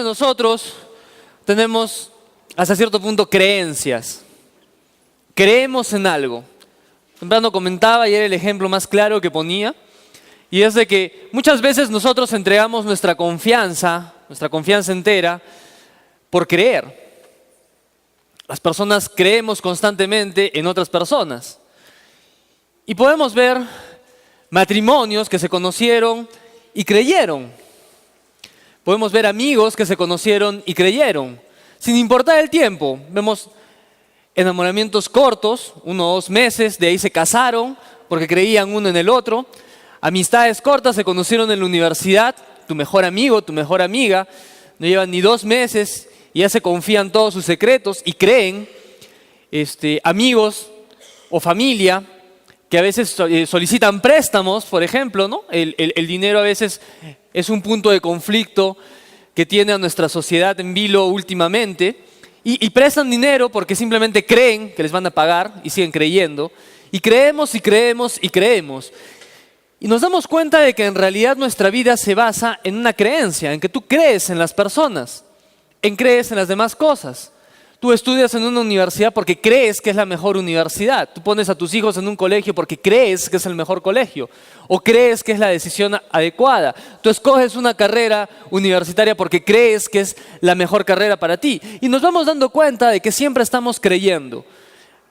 de nosotros tenemos hasta cierto punto creencias. Creemos en algo. Temprano comentaba y era el ejemplo más claro que ponía. Y es de que muchas veces nosotros entregamos nuestra confianza entera por creer. Las personas creemos constantemente en otras personas. Y podemos ver matrimonios que se conocieron y creyeron. Podemos ver amigos que se conocieron y creyeron. Sin importar el tiempo, vemos enamoramientos cortos, 1 o 2 meses, de ahí se casaron porque creían uno en el otro. Amistades cortas, se conocieron en la universidad, tu mejor amigo, tu mejor amiga, no llevan ni 2 meses y ya se confían todos sus secretos y creen. Amigos o familia que a veces solicitan préstamos, por ejemplo, ¿no? El dinero a veces es un punto de conflicto que tiene a nuestra sociedad en vilo últimamente. Y prestan dinero porque simplemente creen que les van a pagar y siguen creyendo. Y creemos y creemos y creemos. Y nos damos cuenta de que en realidad nuestra vida se basa en una creencia, en que tú crees en las personas, crees en las demás cosas. Tú estudias en una universidad porque crees que es la mejor universidad. Tú pones a tus hijos en un colegio porque crees que es el mejor colegio. O crees que es la decisión adecuada. Tú escoges una carrera universitaria porque crees que es la mejor carrera para ti. Y nos vamos dando cuenta de que siempre estamos creyendo.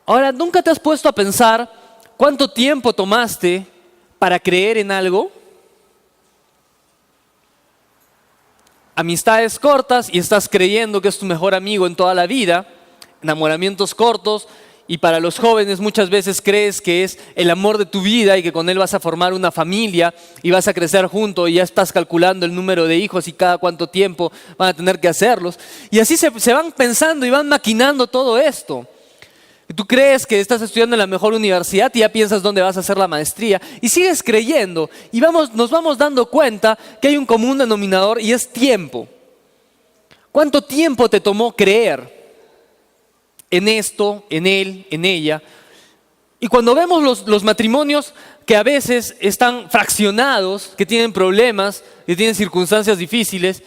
Ahora, ¿nunca te has puesto a pensar cuánto tiempo tomaste para creer en algo? Amistades cortas y estás creyendo que es tu mejor amigo en toda la vida. Enamoramientos cortos y para los jóvenes muchas veces crees que es el amor de tu vida y que con él vas a formar una familia y vas a crecer junto y ya estás calculando el número de hijos y cada cuánto tiempo van a tener que hacerlos. Y así se van pensando y van maquinando todo esto. Tú crees que estás estudiando en la mejor universidad y ya piensas dónde vas a hacer la maestría y sigues creyendo y nos vamos dando cuenta que hay un común denominador y es tiempo. ¿Cuánto tiempo te tomó creer en esto, en él, en ella? Y cuando vemos los matrimonios que a veces están fraccionados, que tienen problemas, que tienen circunstancias difíciles,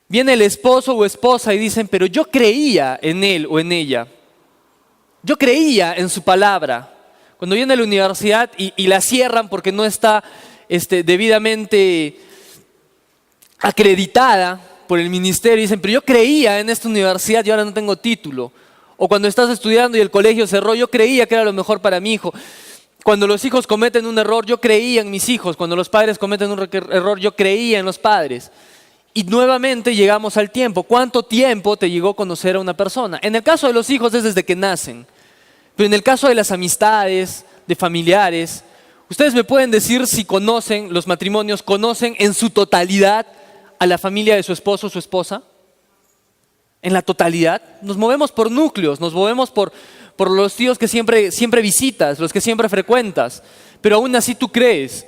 viene el esposo o esposa y dicen, pero yo creía en él o en ella. Yo creía en su palabra. Cuando viene a la universidad y la cierran porque no está debidamente acreditada por el ministerio, dicen, pero yo creía en esta universidad y ahora no tengo título. O cuando estás estudiando y el colegio cerró, yo creía que era lo mejor para mi hijo. Cuando los hijos cometen un error, yo creía en mis hijos. Cuando los padres cometen un error, yo creía en los padres. Y nuevamente llegamos al tiempo. ¿Cuánto tiempo te llegó a conocer a una persona? En el caso de los hijos es desde que nacen. Pero en el caso de las amistades, de familiares, ustedes me pueden decir si conocen, los matrimonios conocen en su totalidad a la familia de su esposo o su esposa. En la totalidad. Nos movemos por núcleos, nos movemos por los tíos que siempre visitas, los que siempre frecuentas. Pero aún así tú crees.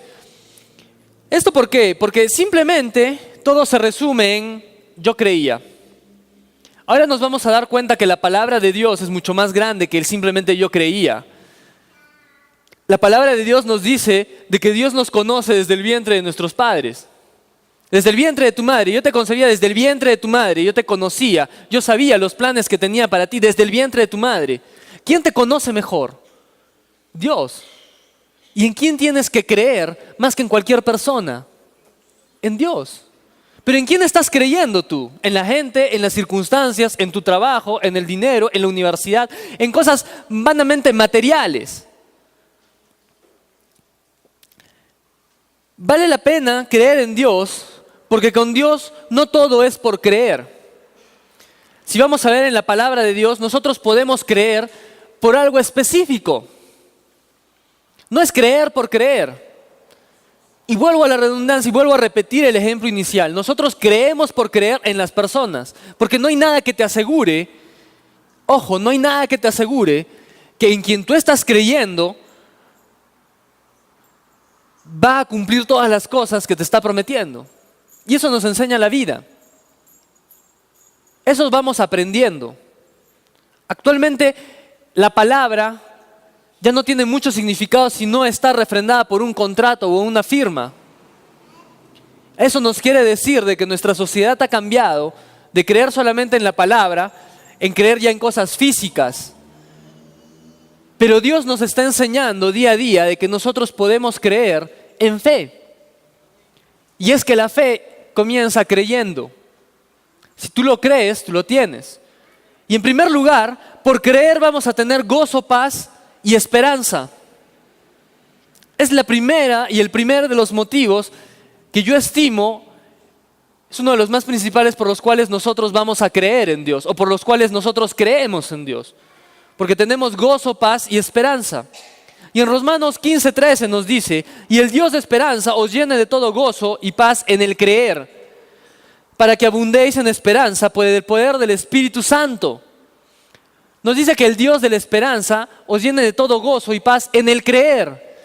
¿Esto por qué? Porque simplemente todo se resume en yo creía. Ahora nos vamos a dar cuenta que la palabra de Dios es mucho más grande que el simplemente yo creía. La palabra de Dios nos dice de que Dios nos conoce desde el vientre de nuestros padres. Desde el vientre de tu madre. Yo te concebía desde el vientre de tu madre. Yo te conocía. Yo sabía los planes que tenía para ti desde el vientre de tu madre. ¿Quién te conoce mejor? Dios. ¿Y en quién tienes que creer más que en cualquier persona? En Dios. ¿Pero en quién estás creyendo tú? ¿En la gente, en las circunstancias, en tu trabajo, en el dinero, en la universidad, en cosas vanamente materiales? Vale la pena creer en Dios porque con Dios no todo es por creer. Si vamos a ver en la palabra de Dios, nosotros podemos creer por algo específico. No es creer por creer. Y vuelvo a la redundancia y vuelvo a repetir el ejemplo inicial. Nosotros creemos por creer en las personas, porque no hay nada que te asegure, ojo, no hay nada que te asegure que en quien tú estás creyendo va a cumplir todas las cosas que te está prometiendo. Y eso nos enseña la vida. Eso vamos aprendiendo. Actualmente la palabra ya no tiene mucho significado si no está refrendada por un contrato o una firma. Eso nos quiere decir de que nuestra sociedad ha cambiado de creer solamente en la palabra, en creer ya en cosas físicas. Pero Dios nos está enseñando día a día de que nosotros podemos creer en fe. Y es que la fe comienza creyendo. Si tú lo crees, tú lo tienes. Y en primer lugar, por creer vamos a tener gozo, paz y esperanza. Es la primera y el primer de los motivos que yo estimo es uno de los más principales por los cuales nosotros vamos a creer en Dios o por los cuales nosotros creemos en Dios. Porque tenemos gozo, paz y esperanza. Y en Romanos 15:13 nos dice: y el Dios de esperanza os llene de todo gozo y paz en el creer, para que abundéis en esperanza por el poder del Espíritu Santo. Nos dice que el Dios de la esperanza os llene de todo gozo y paz en el creer.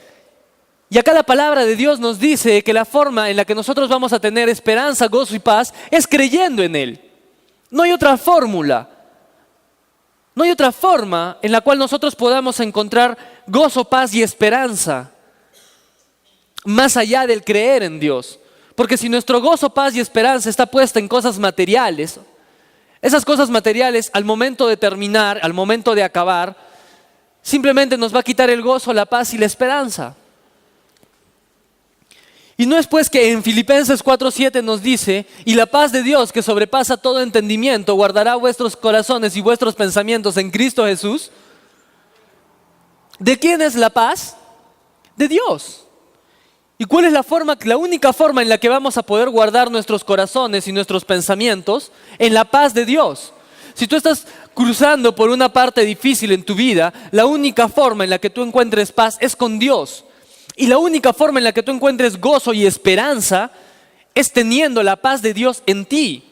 Y acá la palabra de Dios nos dice que la forma en la que nosotros vamos a tener esperanza, gozo y paz es creyendo en Él. No hay otra fórmula. No hay otra forma en la cual nosotros podamos encontrar gozo, paz y esperanza más allá del creer en Dios. Porque si nuestro gozo, paz y esperanza está puesta en cosas materiales, esas cosas materiales al momento de terminar, al momento de acabar, simplemente nos va a quitar el gozo, la paz y la esperanza. Y no es pues que en Filipenses 4:7 nos dice: y la paz de Dios que sobrepasa todo entendimiento guardará vuestros corazones y vuestros pensamientos en Cristo Jesús. ¿De quién es la paz? De Dios. ¿Y cuál es la única forma en la que vamos a poder guardar nuestros corazones y nuestros pensamientos? En la paz de Dios. Si tú estás cruzando por una parte difícil en tu vida, la única forma en la que tú encuentres paz es con Dios. Y la única forma en la que tú encuentres gozo y esperanza es teniendo la paz de Dios en ti.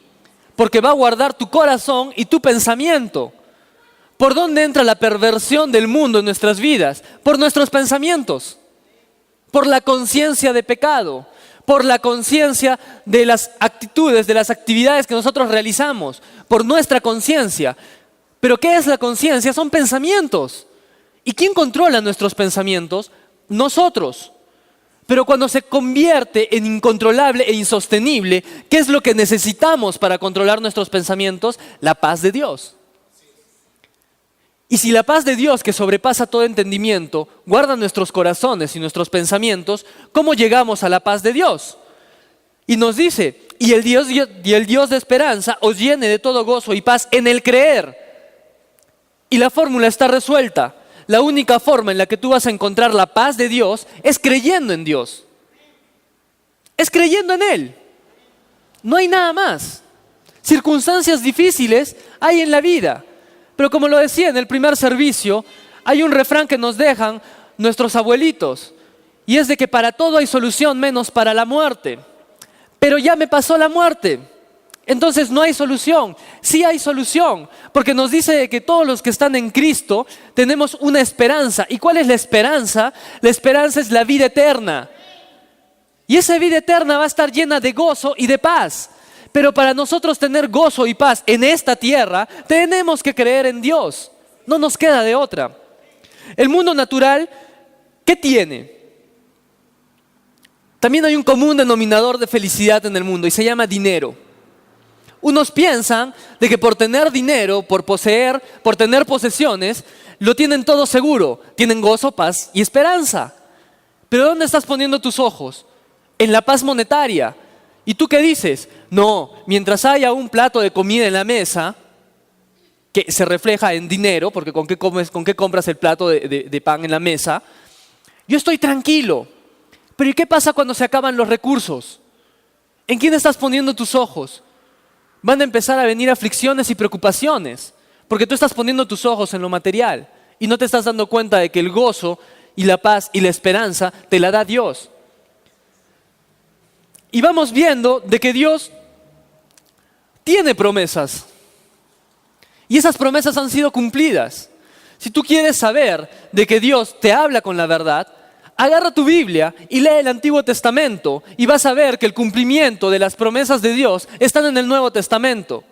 Porque va a guardar tu corazón y tu pensamiento. ¿Por dónde entra la perversión del mundo en nuestras vidas? Por nuestros pensamientos. Por la conciencia de pecado. Por la conciencia de las actitudes, de las actividades que nosotros realizamos. Por nuestra conciencia. ¿Pero qué es la conciencia? Son pensamientos. ¿Y quién controla nuestros pensamientos? Nosotros. Pero cuando se convierte en incontrolable e insostenible, ¿qué es lo que necesitamos para controlar nuestros pensamientos? La paz de Dios. Y si la paz de Dios, que sobrepasa todo entendimiento, guarda nuestros corazones y nuestros pensamientos, ¿cómo llegamos a la paz de Dios? Y nos dice: y el Dios de esperanza os llene de todo gozo y paz en el creer. Y la fórmula está resuelta. La única forma en la que tú vas a encontrar la paz de Dios es creyendo en Dios. Es creyendo en Él. No hay nada más. Circunstancias difíciles hay en la vida. Pero como lo decía en el primer servicio, hay un refrán que nos dejan nuestros abuelitos. Y es de que para todo hay solución menos para la muerte. Pero ya me pasó la muerte. Entonces no hay solución. Sí hay solución, porque nos dice que todos los que están en Cristo tenemos una esperanza. ¿Y cuál es la esperanza? La esperanza es la vida eterna. Y esa vida eterna va a estar llena de gozo y de paz. Pero para nosotros tener gozo y paz en esta tierra, tenemos que creer en Dios. No nos queda de otra. El mundo natural, ¿qué tiene? También hay un común denominador de felicidad en el mundo y se llama dinero. Unos piensan de que por tener dinero, por poseer, por tener posesiones, lo tienen todo seguro. Tienen gozo, paz y esperanza. Pero ¿dónde estás poniendo tus ojos? En la paz monetaria. ¿Y tú qué dices? No, mientras haya un plato de comida en la mesa, que se refleja en dinero, porque ¿con qué compras el plato de pan en la mesa? Yo estoy tranquilo. Pero ¿y qué pasa cuando se acaban los recursos? ¿En quién estás poniendo tus ojos? Van a empezar a venir aflicciones y preocupaciones, porque tú estás poniendo tus ojos en lo material y no te estás dando cuenta de que el gozo y la paz y la esperanza te la da Dios. Y vamos viendo de que Dios tiene promesas y esas promesas han sido cumplidas. Si tú quieres saber de que Dios te habla con la verdad, agarra tu Biblia y lee el Antiguo Testamento y vas a ver que el cumplimiento de las promesas de Dios están en el Nuevo Testamento.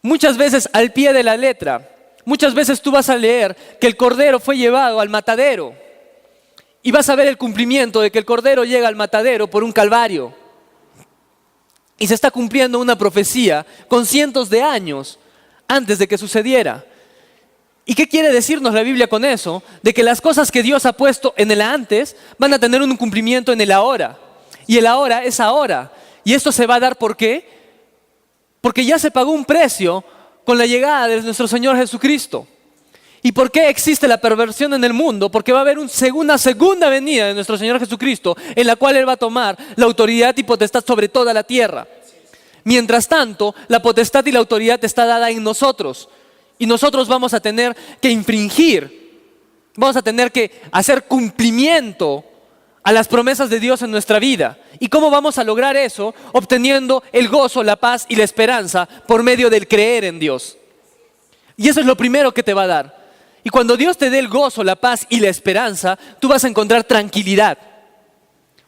Muchas veces al pie de la letra. Muchas veces tú vas a leer que el Cordero fue llevado al matadero y vas a ver el cumplimiento de que el Cordero llega al matadero por un calvario. Y se está cumpliendo una profecía con cientos de años antes de que sucediera. ¿Y qué quiere decirnos la Biblia con eso? De que las cosas que Dios ha puesto en el antes van a tener un cumplimiento en el ahora. Y el ahora es ahora. Y esto se va a dar ¿por qué? Porque ya se pagó un precio con la llegada de nuestro Señor Jesucristo. ¿Y por qué existe la perversión en el mundo? Porque va a haber una segunda venida de nuestro Señor Jesucristo, en la cual Él va a tomar la autoridad y potestad sobre toda la tierra. Mientras tanto, la potestad y la autoridad está dada en nosotros. Y nosotros vamos a tener que infringir, vamos a tener que hacer cumplimiento a las promesas de Dios en nuestra vida. ¿Y cómo vamos a lograr eso? Obteniendo el gozo, la paz y la esperanza por medio del creer en Dios. Y eso es lo primero que te va a dar. Y cuando Dios te dé el gozo, la paz y la esperanza, tú vas a encontrar tranquilidad.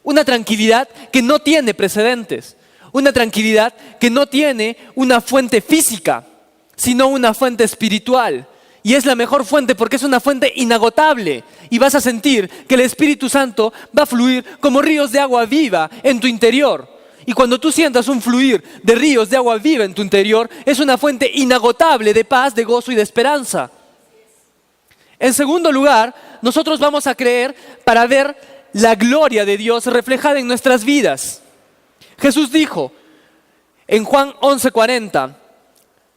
Una tranquilidad que no tiene precedentes. Una tranquilidad que no tiene una fuente física, sino una fuente espiritual. Y es la mejor fuente porque es una fuente inagotable. Y vas a sentir que el Espíritu Santo va a fluir como ríos de agua viva en tu interior. Y cuando tú sientas un fluir de ríos de agua viva en tu interior, es una fuente inagotable de paz, de gozo y de esperanza. En segundo lugar, nosotros vamos a creer para ver la gloria de Dios reflejada en nuestras vidas. Jesús dijo en Juan 11:40,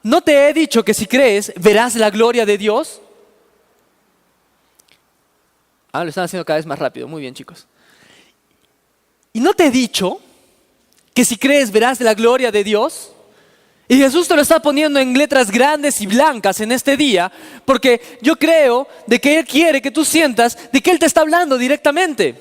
¿no te he dicho que si crees verás la gloria de Dios? Lo están haciendo cada vez más rápido. Muy bien, chicos. ¿Y no te he dicho que si crees verás la gloria de Dios? Y Jesús te lo está poniendo en letras grandes y blancas en este día, porque yo creo de que Él quiere que tú sientas de que Él te está hablando directamente.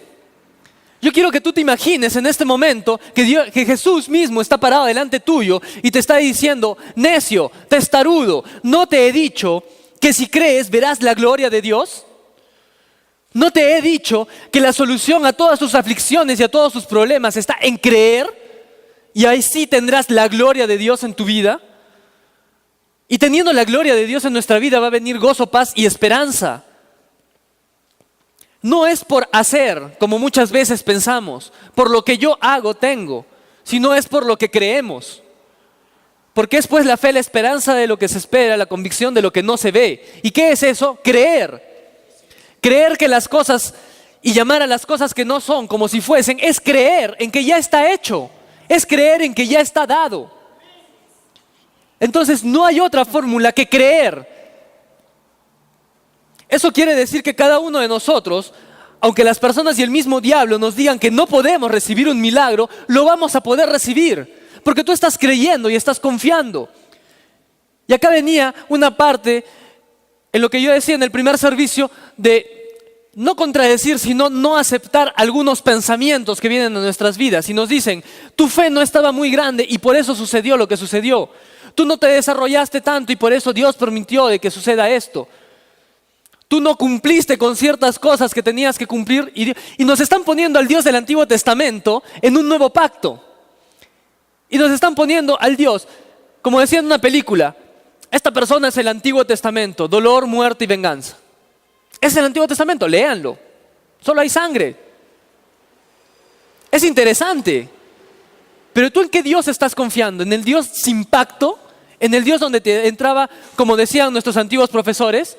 Yo quiero que tú te imagines en este momento que Jesús mismo está parado delante tuyo y te está diciendo, necio, testarudo, ¿no te he dicho que si crees verás la gloria de Dios? ¿No te he dicho que la solución a todas tus aflicciones y a todos tus problemas está en creer? Y ahí sí tendrás la gloria de Dios en tu vida. Y teniendo la gloria de Dios en nuestra vida va a venir gozo, paz y esperanza. No es por hacer, como muchas veces pensamos, por lo que yo hago tengo, sino es por lo que creemos. Porque es pues la fe, la esperanza de lo que se espera, la convicción de lo que no se ve. ¿Y qué es eso? Creer. Creer que las cosas y llamar a las cosas que no son como si fuesen, es creer en que ya está hecho. Es creer en que ya está dado. Entonces no hay otra fórmula que creer. Eso quiere decir que cada uno de nosotros, aunque las personas y el mismo diablo nos digan que no podemos recibir un milagro, lo vamos a poder recibir. Porque tú estás creyendo y estás confiando. Y acá venía una parte en lo que yo decía en el primer servicio de no contradecir, sino no aceptar algunos pensamientos que vienen a nuestras vidas y nos dicen, tu fe no estaba muy grande y por eso sucedió lo que sucedió. Tú no te desarrollaste tanto y por eso Dios permitió de que suceda esto. Tú no cumpliste con ciertas cosas que tenías que cumplir y nos están poniendo al Dios del Antiguo Testamento en un nuevo pacto. Y nos están poniendo al Dios, como decía en una película, esta persona es el Antiguo Testamento, dolor, muerte y venganza. Es el Antiguo Testamento, léanlo. Solo hay sangre. Es interesante. Pero ¿tú en qué Dios estás confiando? ¿En el Dios sin pacto? ¿En el Dios donde te entraba, como decían nuestros antiguos profesores,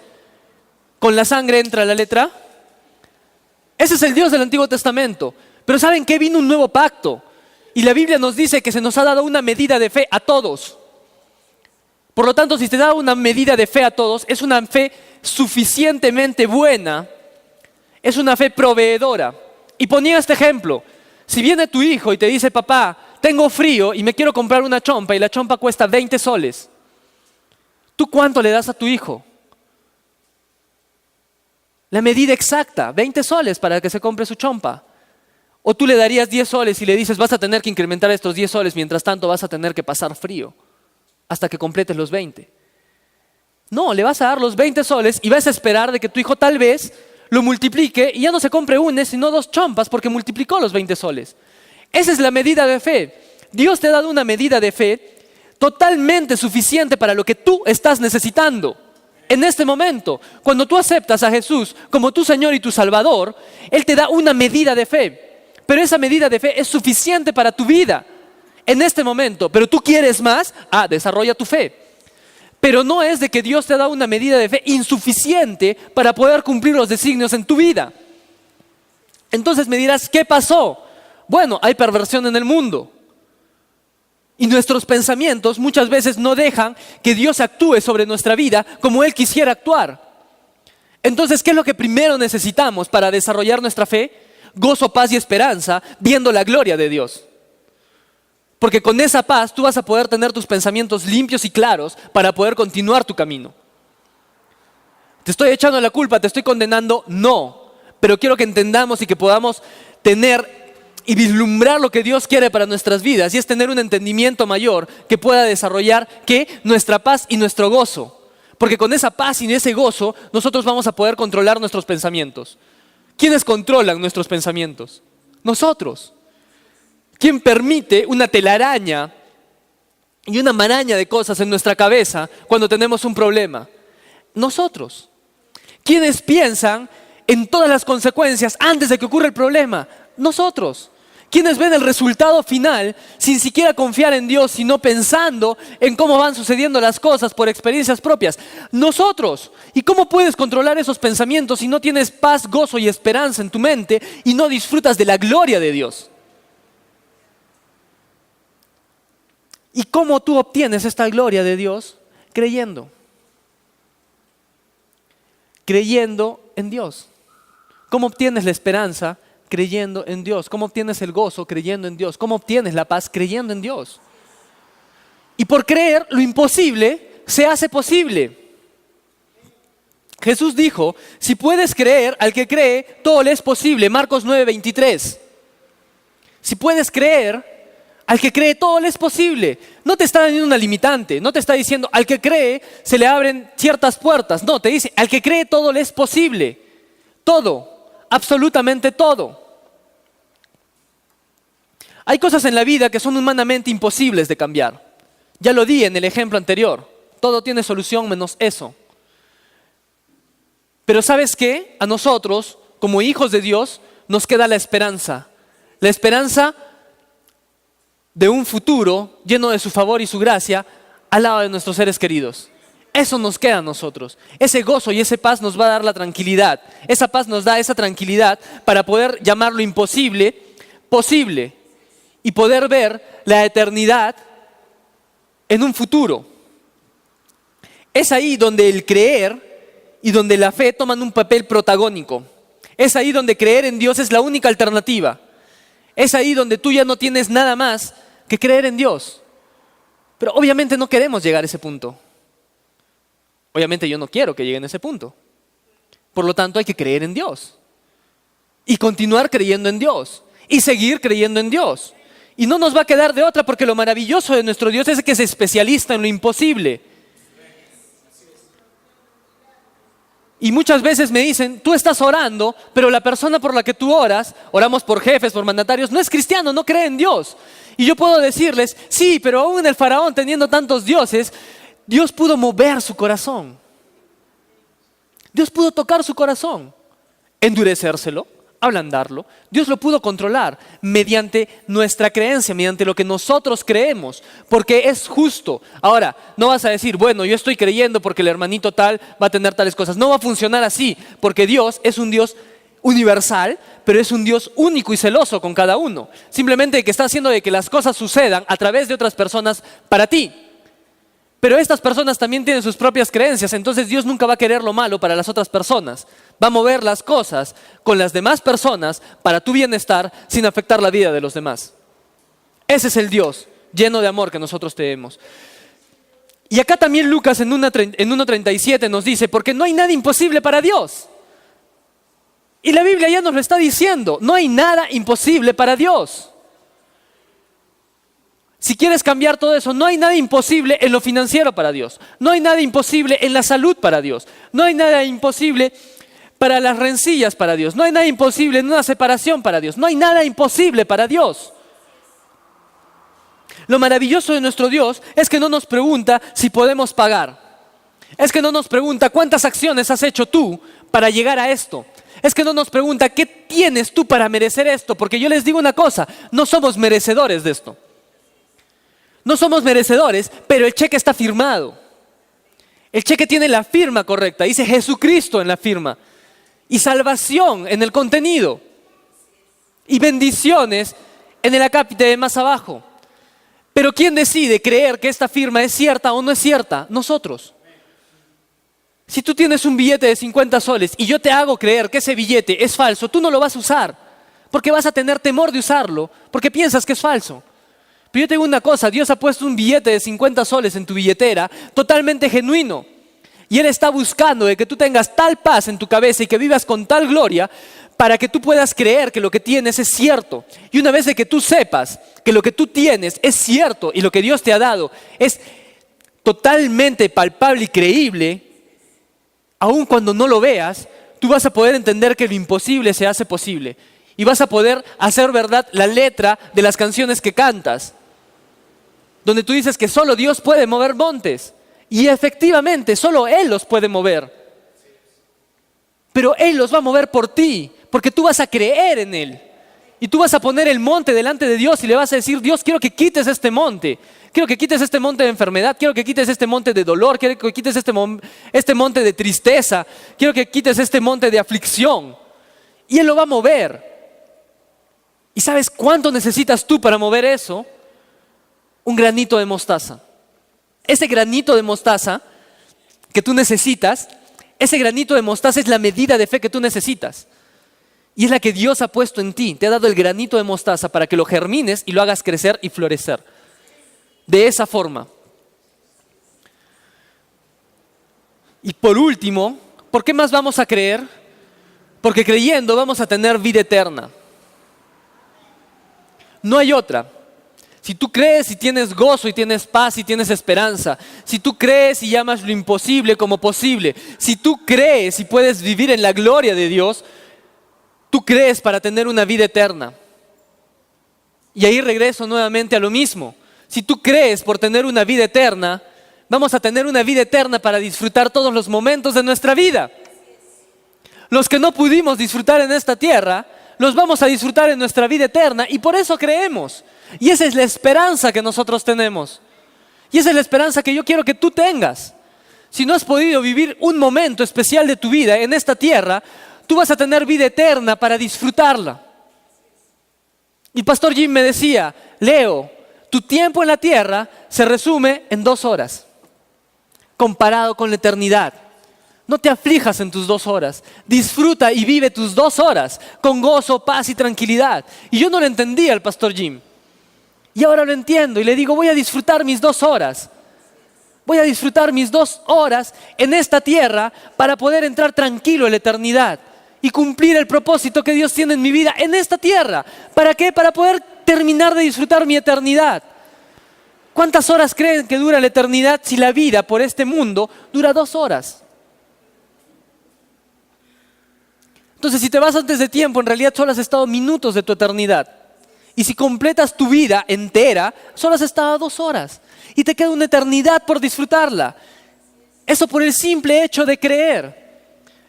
con la sangre entra la letra? Ese es el Dios del Antiguo Testamento. Pero ¿saben qué? Vino un nuevo pacto. Y la Biblia nos dice que se nos ha dado una medida de fe a todos. Por lo tanto, si te da una medida de fe a todos, es una fe suficientemente buena, es una fe proveedora. Y ponía este ejemplo: si viene tu hijo y te dice, papá, tengo frío y me quiero comprar una chompa y la chompa cuesta 20 soles, ¿tú cuánto le das a tu hijo? La medida exacta, 20 soles para que se compre su chompa. O tú le darías 10 soles y le dices, vas a tener que incrementar estos 10 soles, mientras tanto vas a tener que pasar frío hasta que completes los 20. No, le vas a dar los 20 soles y vas a esperar de que tu hijo tal vez lo multiplique y ya no se compre una, sino 2 chompas porque multiplicó los 20 soles. Esa es la medida de fe. Dios te ha dado una medida de fe totalmente suficiente para lo que tú estás necesitando. En este momento, cuando tú aceptas a Jesús como tu Señor y tu Salvador, Él te da una medida de fe. Pero esa medida de fe es suficiente para tu vida. en este momento, pero tú quieres más, desarrolla tu fe. Pero no es de que Dios te da una medida de fe insuficiente para poder cumplir los designios en tu vida. Entonces me dirás, ¿qué pasó? Bueno, hay perversión en el mundo. Y nuestros pensamientos muchas veces no dejan que Dios actúe sobre nuestra vida como Él quisiera actuar. Entonces, ¿qué es lo que primero necesitamos para desarrollar nuestra fe? Gozo, paz y esperanza, viendo la gloria de Dios. Porque con esa paz tú vas a poder tener tus pensamientos limpios y claros para poder continuar tu camino. ¿Te estoy echando la culpa? ¿Te estoy condenando? No. Pero quiero que entendamos y que podamos tener y vislumbrar lo que Dios quiere para nuestras vidas. Y es tener un entendimiento mayor que pueda desarrollar ¿qué? Nuestra paz y nuestro gozo. Porque con esa paz y ese gozo nosotros vamos a poder controlar nuestros pensamientos. ¿Quiénes controlan nuestros pensamientos? Nosotros. ¿Quién permite una telaraña y una maraña de cosas en nuestra cabeza cuando tenemos un problema? Nosotros. ¿Quiénes piensan en todas las consecuencias antes de que ocurra el problema? Nosotros. ¿Quiénes ven el resultado final sin siquiera confiar en Dios, sino pensando en cómo van sucediendo las cosas por experiencias propias? Nosotros. ¿Y cómo puedes controlar esos pensamientos si no tienes paz, gozo y esperanza en tu mente y no disfrutas de la gloria de Dios? ¿Y cómo tú obtienes esta gloria de Dios? Creyendo. Creyendo en Dios. ¿Cómo obtienes la esperanza? Creyendo en Dios. ¿Cómo obtienes el gozo? Creyendo en Dios. ¿Cómo obtienes la paz? Creyendo en Dios. Y por creer, lo imposible se hace posible. Jesús dijo, si puedes creer, al que cree, todo le es posible. Marcos 9:23. Si puedes creer, al que cree, todo le es posible. No te está dando una limitante. No te está diciendo, al que cree, se le abren ciertas puertas. No, te dice, al que cree, todo le es posible. Todo. Absolutamente todo. Hay cosas en la vida que son humanamente imposibles de cambiar. Ya lo di en el ejemplo anterior. Todo tiene solución menos eso. Pero ¿sabes qué? A nosotros, como hijos de Dios, nos queda la esperanza. La esperanza de un futuro lleno de su favor y su gracia al lado de nuestros seres queridos. Eso nos queda a nosotros. Ese gozo y esa paz nos va a dar la tranquilidad. Esa paz nos da esa tranquilidad para poder llamar lo imposible posible y poder ver la eternidad en un futuro. Es ahí donde el creer y donde la fe toman un papel protagónico. Es ahí donde creer en Dios es la única alternativa. Es ahí donde tú ya no tienes nada más que creer en Dios. Pero obviamente no queremos llegar a ese punto. Obviamente yo no quiero que lleguen a ese punto. Por lo tanto hay que creer en Dios. Y continuar creyendo en Dios. Y seguir creyendo en Dios. Y no nos va a quedar de otra porque lo maravilloso de nuestro Dios es que es especialista en lo imposible. Y muchas veces me dicen, tú estás orando, pero la persona por la que tú oras, oramos por jefes, por mandatarios, no es cristiano, no cree en Dios. Y yo puedo decirles, sí, pero aún el faraón teniendo tantos dioses, Dios pudo mover su corazón. Dios pudo tocar su corazón, endurecérselo, ablandarlo. Dios lo pudo controlar mediante nuestra creencia, mediante lo que nosotros creemos, porque es justo. Ahora, no vas a decir, bueno, yo estoy creyendo porque el hermanito tal va a tener tales cosas. No va a funcionar así, porque Dios es un Dios universal, pero es un Dios único y celoso con cada uno. Simplemente que está haciendo de que las cosas sucedan a través de otras personas para ti. Pero estas personas también tienen sus propias creencias, entonces Dios nunca va a querer lo malo para las otras personas. Va a mover las cosas con las demás personas para tu bienestar sin afectar la vida de los demás. Ese es el Dios lleno de amor que nosotros tenemos. Y acá también Lucas en 1:37 nos dice, porque no hay nada imposible para Dios. Y la Biblia ya nos lo está diciendo, no hay nada imposible para Dios. Si quieres cambiar todo eso, no hay nada imposible en lo financiero para Dios. No hay nada imposible en la salud para Dios. No hay nada imposible para las rencillas para Dios. No hay nada imposible en una separación para Dios. No hay nada imposible para Dios. Lo maravilloso de nuestro Dios es que no nos pregunta si podemos pagar. Es que no nos pregunta cuántas acciones has hecho tú para llegar a esto. Es que no nos pregunta qué tienes tú para merecer esto. Porque yo les digo una cosa, no somos merecedores de esto. No somos merecedores, pero el cheque está firmado. El cheque tiene la firma correcta, dice Jesucristo en la firma. Y salvación en el contenido. Y bendiciones en el acápite de más abajo. Pero ¿quién decide creer que esta firma es cierta o no es cierta? Nosotros. Si tú tienes un billete de 50 soles y yo te hago creer que ese billete es falso, tú no lo vas a usar. Porque vas a tener temor de usarlo, porque piensas que es falso. Pero yo te digo una cosa, Dios ha puesto un billete de 50 soles en tu billetera totalmente genuino. Y Él está buscando de que tú tengas tal paz en tu cabeza y que vivas con tal gloria para que tú puedas creer que lo que tienes es cierto. Y una vez de que tú sepas que lo que tú tienes es cierto y lo que Dios te ha dado es totalmente palpable y creíble, aun cuando no lo veas, tú vas a poder entender que lo imposible se hace posible. Y vas a poder hacer verdad la letra de las canciones que cantas, donde tú dices que solo Dios puede mover montes. Y efectivamente, solo Él los puede mover. Pero Él los va a mover por ti, porque tú vas a creer en Él. Y tú vas a poner el monte delante de Dios y le vas a decir, Dios, quiero que quites este monte. Quiero que quites este monte de enfermedad, quiero que quites este monte de dolor, quiero que quites este monte de tristeza, quiero que quites este monte de aflicción. Y Él lo va a mover. ¿Y sabes cuánto necesitas tú para mover eso? Un granito de mostaza. Ese granito de mostaza que tú necesitas, ese granito de mostaza es la medida de fe que tú necesitas. Y es la que Dios ha puesto en ti. Te ha dado el granito de mostaza para que lo germines y lo hagas crecer y florecer. De esa forma. Y por último, ¿por qué más vamos a creer? Porque creyendo vamos a tener vida eterna. No hay otra. Si tú crees y tienes gozo y tienes paz y tienes esperanza, si tú crees y llamas lo imposible como posible, si tú crees y puedes vivir en la gloria de Dios, tú crees para tener una vida eterna. Y ahí regreso nuevamente a lo mismo. Si tú crees por tener una vida eterna, vamos a tener una vida eterna para disfrutar todos los momentos de nuestra vida. Los que no pudimos disfrutar en esta tierra, los vamos a disfrutar en nuestra vida eterna y por eso creemos. Y esa es la esperanza que nosotros tenemos. Y esa es la esperanza que yo quiero que tú tengas. Si no has podido vivir un momento especial de tu vida en esta tierra, tú vas a tener vida eterna para disfrutarla. Y Pastor Jim me decía, Leo, tu tiempo en la tierra se resume en 2 horas, comparado con la eternidad. No te aflijas en tus 2 horas. Disfruta y vive tus 2 horas con gozo, paz y tranquilidad. Y yo no lo entendía al Pastor Jim. Y ahora lo entiendo y le digo, voy a disfrutar mis 2 horas. Voy a disfrutar mis 2 horas en esta tierra para poder entrar tranquilo en la eternidad y cumplir el propósito que Dios tiene en mi vida en esta tierra. ¿Para qué? Para poder terminar de disfrutar mi eternidad. ¿Cuántas horas creen que dura la eternidad si la vida por este mundo dura 2 horas? Entonces, si te vas antes de tiempo, en realidad solo has estado minutos de tu eternidad. Y si completas tu vida entera, solo has estado 2 horas. Y te queda una eternidad por disfrutarla. Eso por el simple hecho de creer.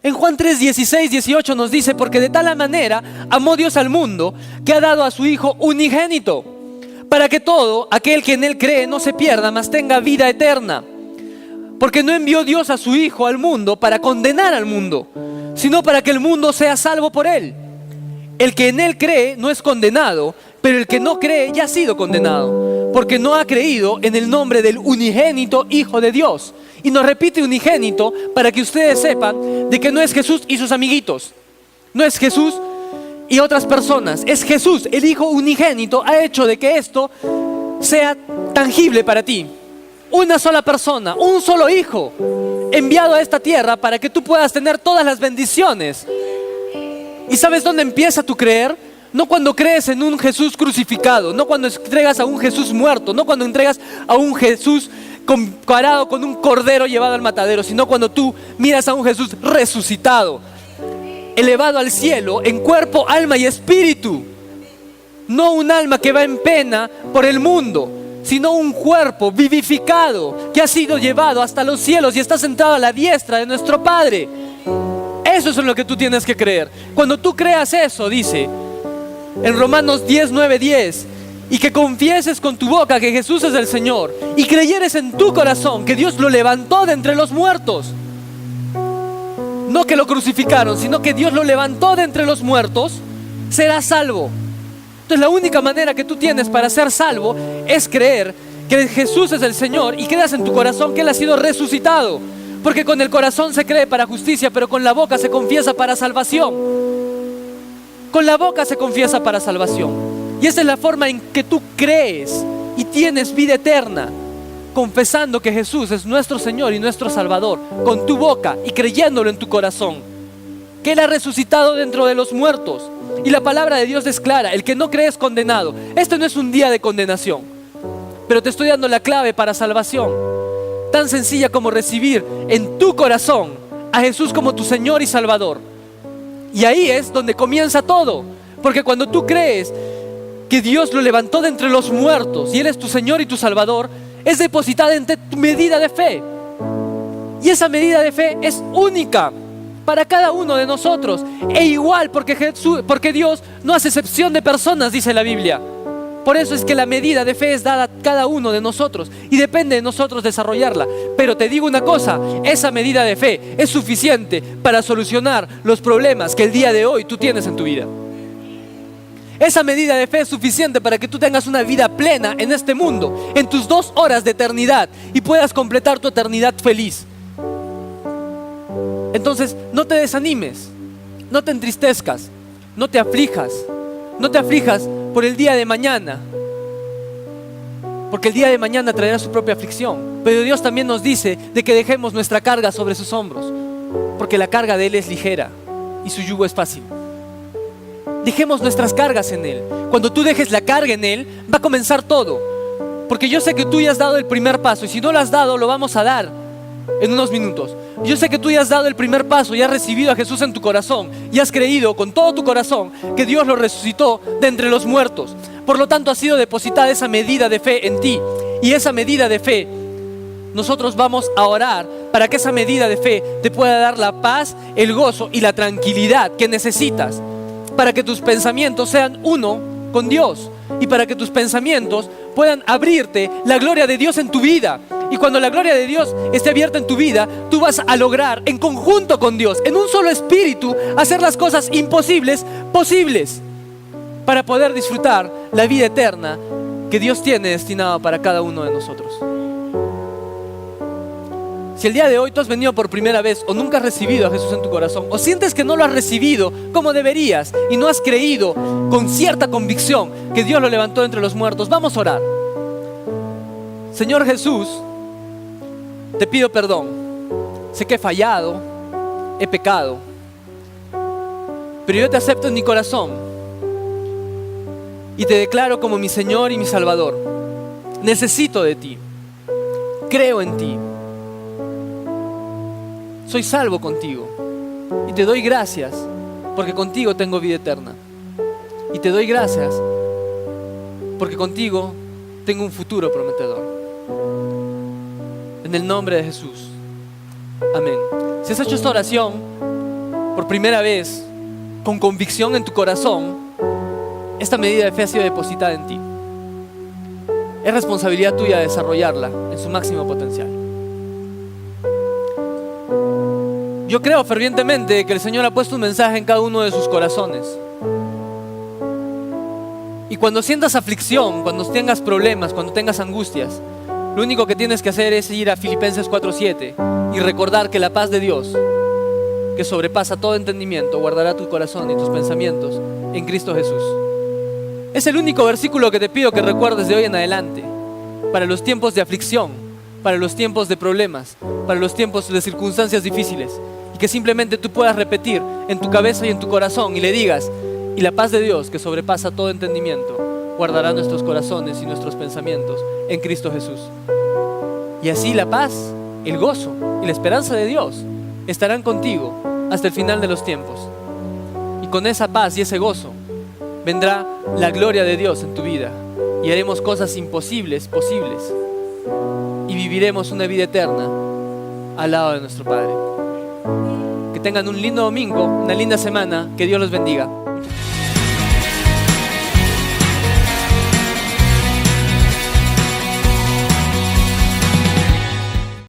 En Juan 3, 16, 18 nos dice, porque de tal manera amó Dios al mundo, que ha dado a su Hijo unigénito, para que todo aquel que en Él cree no se pierda, mas tenga vida eterna. Porque no envió Dios a su Hijo al mundo para condenar al mundo, sino para que el mundo sea salvo por Él. El que en Él cree no es condenado, pero el que no cree ya ha sido condenado, porque no ha creído en el nombre del unigénito Hijo de Dios. Y nos repite unigénito para que ustedes sepan de que no es Jesús y sus amiguitos, no es Jesús y otras personas, es Jesús, el Hijo unigénito, ha hecho de que esto sea tangible para ti. Una sola persona, un solo Hijo enviado a esta tierra para que tú puedas tener todas las bendiciones. ¿Y sabes dónde empieza tu creer? No cuando crees en un Jesús crucificado, no cuando entregas a un Jesús muerto, no cuando entregas a un Jesús comparado con un cordero llevado al matadero, sino cuando tú miras a un Jesús resucitado, elevado al cielo en cuerpo, alma y espíritu. No un alma que va en pena por el mundo, sino un cuerpo vivificado que ha sido llevado hasta los cielos y está sentado a la diestra de nuestro Padre. Eso es en lo que tú tienes que creer. Cuando tú creas eso, dice en Romanos 10, 9, 10, y que confieses con tu boca que Jesús es el Señor y creyeres en tu corazón que Dios lo levantó de entre los muertos, no que lo crucificaron, sino que Dios lo levantó de entre los muertos, serás salvo. Entonces la única manera que tú tienes para ser salvo es creer que Jesús es el Señor y creas en tu corazón que Él ha sido resucitado. Porque con el corazón se cree para justicia, pero con la boca se confiesa para salvación. Con la boca se confiesa para salvación. Y esa es la forma en que tú crees y tienes vida eterna, confesando que Jesús es nuestro Señor y nuestro Salvador, con tu boca y creyéndolo en tu corazón, que Él ha resucitado dentro de los muertos. Y la palabra de Dios es clara: el que no cree es condenado. Este no es un día de condenación, pero te estoy dando la clave para salvación, tan sencilla como recibir en tu corazón a Jesús como tu Señor y Salvador. Y ahí es donde comienza todo, porque cuando tú crees que Dios lo levantó de entre los muertos y Él es tu Señor y tu Salvador, es depositada en tu medida de fe. Y esa medida de fe es única para cada uno de nosotros, e igual porque Dios no hace excepción de personas, dice la Biblia. Por eso es que la medida de fe es dada a cada uno de nosotros y depende de nosotros desarrollarla. Pero te digo una cosa: esa medida de fe es suficiente para solucionar los problemas que el día de hoy tú tienes en tu vida. Esa medida de fe es suficiente para que tú tengas una vida plena en este mundo, en tus 2 horas de eternidad, y puedas completar tu eternidad feliz. Entonces, no te desanimes, no te entristezcas, no te aflijas por el día de mañana, porque el día de mañana traerá su propia aflicción. Pero Dios también nos dice de que dejemos nuestra carga sobre sus hombros, porque la carga de Él es ligera y su yugo es fácil. Dejemos nuestras cargas en Él. Cuando tú dejes la carga en Él, va a comenzar todo. Porque yo sé que tú ya has dado el primer paso, y si no lo has dado, lo vamos a dar en unos minutos. Yo sé que tú ya has dado el primer paso y has recibido a Jesús en tu corazón y has creído con todo tu corazón que Dios lo resucitó de entre los muertos. Por lo tanto, ha sido depositada esa medida de fe en ti, y esa medida de fe nosotros vamos a orar para que esa medida de fe te pueda dar la paz, el gozo y la tranquilidad que necesitas, para que tus pensamientos sean uno con Dios y para que tus pensamientos puedan abrirte la gloria de Dios en tu vida. Y cuando la gloria de Dios esté abierta en tu vida, tú vas a lograr en conjunto con Dios, en un solo espíritu, hacer las cosas imposibles posibles, para poder disfrutar la vida eterna que Dios tiene destinada para cada uno de nosotros. Si el día de hoy tú has venido por primera vez o nunca has recibido a Jesús en tu corazón, o sientes que no lo has recibido como deberías y no has creído con cierta convicción que Dios lo levantó entre los muertos, vamos a orar. Señor Jesús, te pido perdón. Sé que he fallado, he pecado, pero yo te acepto en mi corazón y te declaro como mi Señor y mi Salvador. Necesito de ti, creo en ti, soy salvo contigo y te doy gracias porque contigo tengo vida eterna, y te doy gracias porque contigo tengo un futuro prometedor. En el nombre de Jesús, amén. Si has hecho esta oración por primera vez con convicción en tu corazón, esta medida de fe ha sido depositada en ti. Es responsabilidad tuya desarrollarla en su máximo potencial. Yo creo fervientemente que el Señor ha puesto un mensaje en cada uno de sus corazones. Y cuando sientas aflicción, cuando tengas problemas, cuando tengas angustias, lo único que tienes que hacer es ir a Filipenses 4:7 y recordar que la paz de Dios, que sobrepasa todo entendimiento, guardará tu corazón y tus pensamientos en Cristo Jesús. Es el único versículo que te pido que recuerdes de hoy en adelante, para los tiempos de aflicción, para los tiempos de problemas, para los tiempos de circunstancias difíciles, y que simplemente tú puedas repetir en tu cabeza y en tu corazón y le digas: y la paz de Dios, que sobrepasa todo entendimiento, guardará nuestros corazones y nuestros pensamientos en Cristo Jesús. Y así la paz, el gozo y la esperanza de Dios estarán contigo hasta el final de los tiempos. Y con esa paz y ese gozo vendrá la gloria de Dios en tu vida, y haremos cosas imposibles posibles, y viviremos una vida eterna al lado de nuestro Padre. Que tengan un lindo domingo, una linda semana. Que Dios los bendiga.